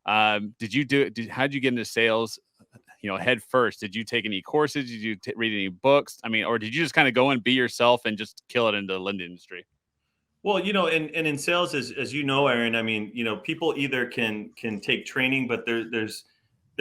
How'd you get into sales, head first? Did you take any courses? Did you read any books? I mean, or did you just kind of go and be yourself and just kill it in the lending industry? Well, and in sales, as you know, Aaron, I mean, people either can take training, but there's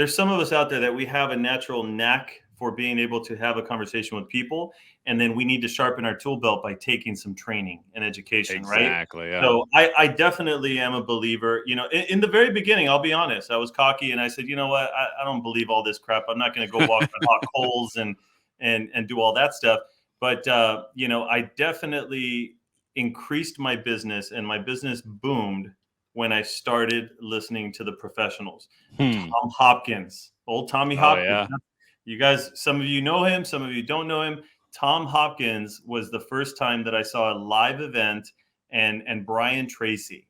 some of us out there that we have a natural knack for being able to have a conversation with people, and then we need to sharpen our tool belt by taking some training and education, right? Exactly. Yeah. So I definitely am a believer. In the very beginning, I'll be honest, I was cocky and I said, you know what, I don't believe all this crap. I'm not going to go walk on hot coals and do all that stuff. But I definitely increased my business, and my business boomed when I started listening to the professionals. Hmm. Tom Hopkins, old Tommy Oh Hopkins. yeah. You guys, some of you know him, some of you don't know him. Tom Hopkins was the first time that I saw a live event, and Brian Tracy.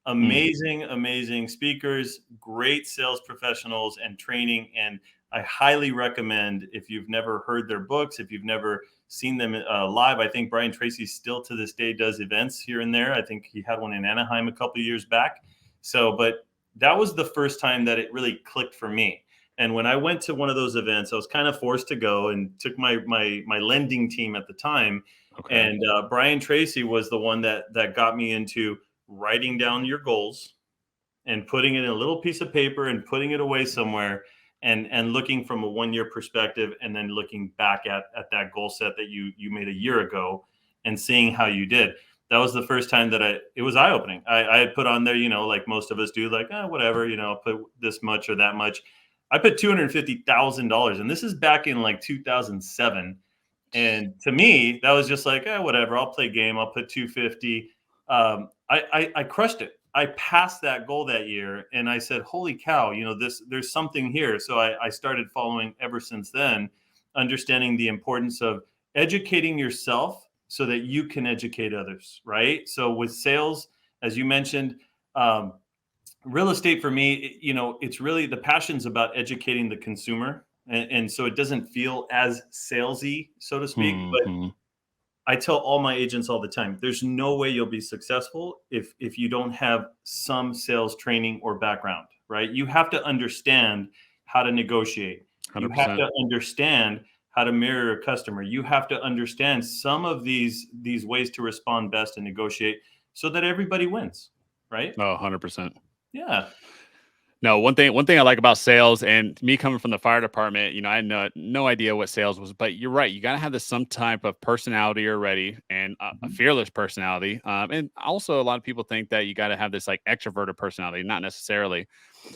Hmm. Amazing speakers, great sales professionals and training. And I highly recommend, if you've never heard their books, if you've never seen them live. I think Brian Tracy still to this day does events here and there. I think he had one in Anaheim a couple of years back. But that was the first time that it really clicked for me. And when I went to one of those events, I was kind of forced to go, and took my lending team at the time. Okay. And Brian Tracy was the one that got me into writing down your goals and putting it in a little piece of paper and putting it away somewhere, and looking from a 1 year perspective, and then looking back at that goal set that you made a year ago, and seeing how you did. That was the first time that it was eye opening. I had put on there, like most of us do, like, whatever, I'll put this much or that much. I put $250,000, and this is back in like 2007. And to me, that was just like, whatever, I'll play game. I'll put 250. I crushed it. I passed that goal that year, and I said, holy cow, there's something here. So I started following ever since then, understanding the importance of educating yourself so that you can educate others, right? So with sales, as you mentioned, real estate for me, it's really the passion's about educating the consumer. And so it doesn't feel as salesy, so to speak. But Hmm. I tell all my agents all the time, there's no way you'll be successful if you don't have some sales training or background, right? You have to understand how to negotiate. You have 100%. to understand how to mirror a customer. You have to understand some of these ways to respond best and negotiate, so that everybody wins, right? Oh, 100%. Yeah. No, one thing I like about sales, and me coming from the fire department, I had no idea what sales was, but you're right. You got to have some type of personality already, and a Mhm. fearless personality. And also a lot of people think that you got to have this like extroverted personality, not necessarily.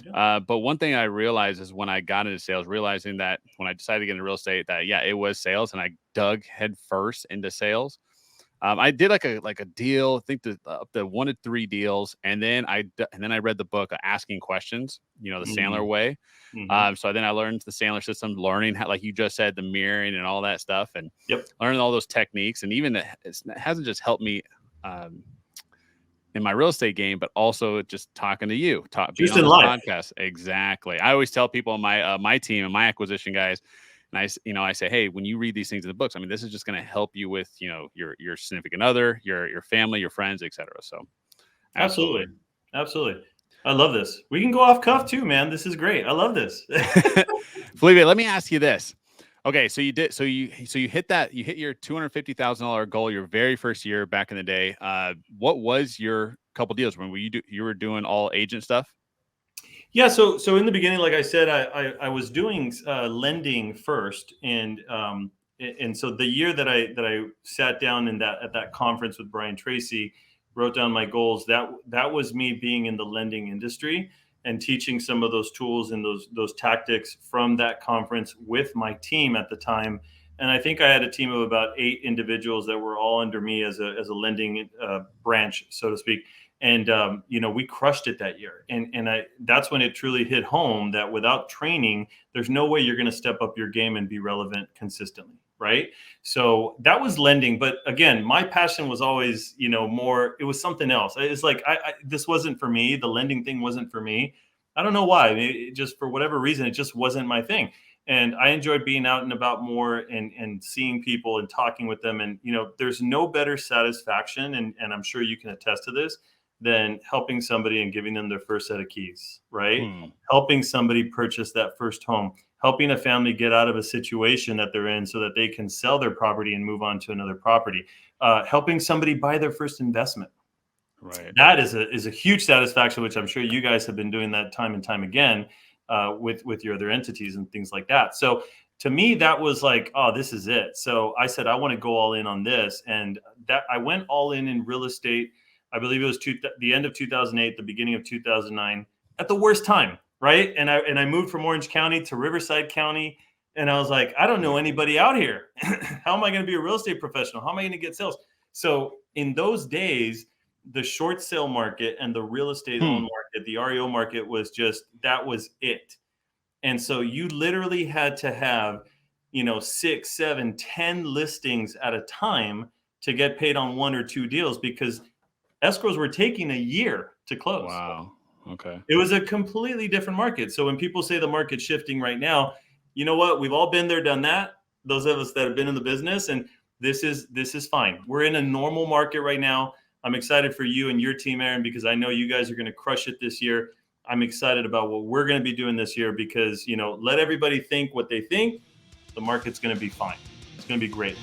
Yeah. But one thing I realized is when I got into sales, realizing that when I decided to get into real estate, that yeah, it was sales, and I dug head first into sales. I did like a deal, I think the 1 to 3 deals, and then I read the book Asking Questions, the Sandler Mhm. way. Mhm. So then I learned the Sandler system, learning how, like you just said, the mirroring and all that stuff, and Yep. learning all those techniques. And even it hasn't just helped me um, in my real estate game, but also just talking to you, being Just on in this life. podcast. Exactly. I always tell people on my team and my acquisition guys, and I say, hey, when you read these things in the books, I mean, this is just going to help you with, your significant other, your family, your friends, etc. So, absolutely. Absolutely. Absolutely. I love this. We can go off cuff too, man. This is great. I love this. Felipe, let me ask you this. Okay, so you hit your $250,000 goal your very first year back in the day. What was your couple deals when you were doing all agent stuff? Yeah. So in the beginning, like I said, I was doing lending first, and so the year that I sat down at that conference with Brian Tracy, wrote down my goals. That was me being in the lending industry and teaching some of those tools and those tactics from that conference with my team at the time. And I think I had a team of about 8 individuals that were all under me as a lending branch, so to speak. And we crushed it that year. And that's when it truly hit home that without training, there's no way you're going to step up your game and be relevant consistently, right? So that was lending. But again, my passion was always, more. It was something else. It's like this wasn't for me. The lending thing wasn't for me. I don't know why. Just for whatever reason, it just wasn't my thing. And I enjoyed being out and about more, and seeing people and talking with them. And there's no better satisfaction, and I'm sure you can attest to this, than helping somebody and giving them their first set of keys, right? Hmm. Helping somebody purchase that first home, helping a family get out of a situation that they're in so that they can sell their property and move on to another property, helping somebody buy their first investment. Right. That is a huge satisfaction, which I'm sure you guys have been doing that time and time again with your other entities and things like that. So to me, that was like, oh, this is it. So I said, I want to go all in on this, and that I went all in real estate. I believe it was the end of 2008, the beginning of 2009, at the worst time, right? And I moved from Orange County to Riverside County, and I was like, I don't know anybody out here. How am I going to be a real estate professional? How am I going to get sales? So in those days, the short sale market and the real estate owned Hmm. market, the REO market was just, that was it. And so you literally had to have, 6, 7, 10 listings at a time to get paid on one or two deals, because escrows were taking a year to close. Wow. Okay. It was a completely different market. So when people say the market's shifting right now, you know what? We've all been there, done that. Those of us that have been in the business, and this is fine. We're in a normal market right now. I'm excited for you and your team, Aaron, because I know you guys are going to crush it this year. I'm excited about what we're going to be doing this year because, let everybody think what they think. The market's going to be fine. It's going to be great.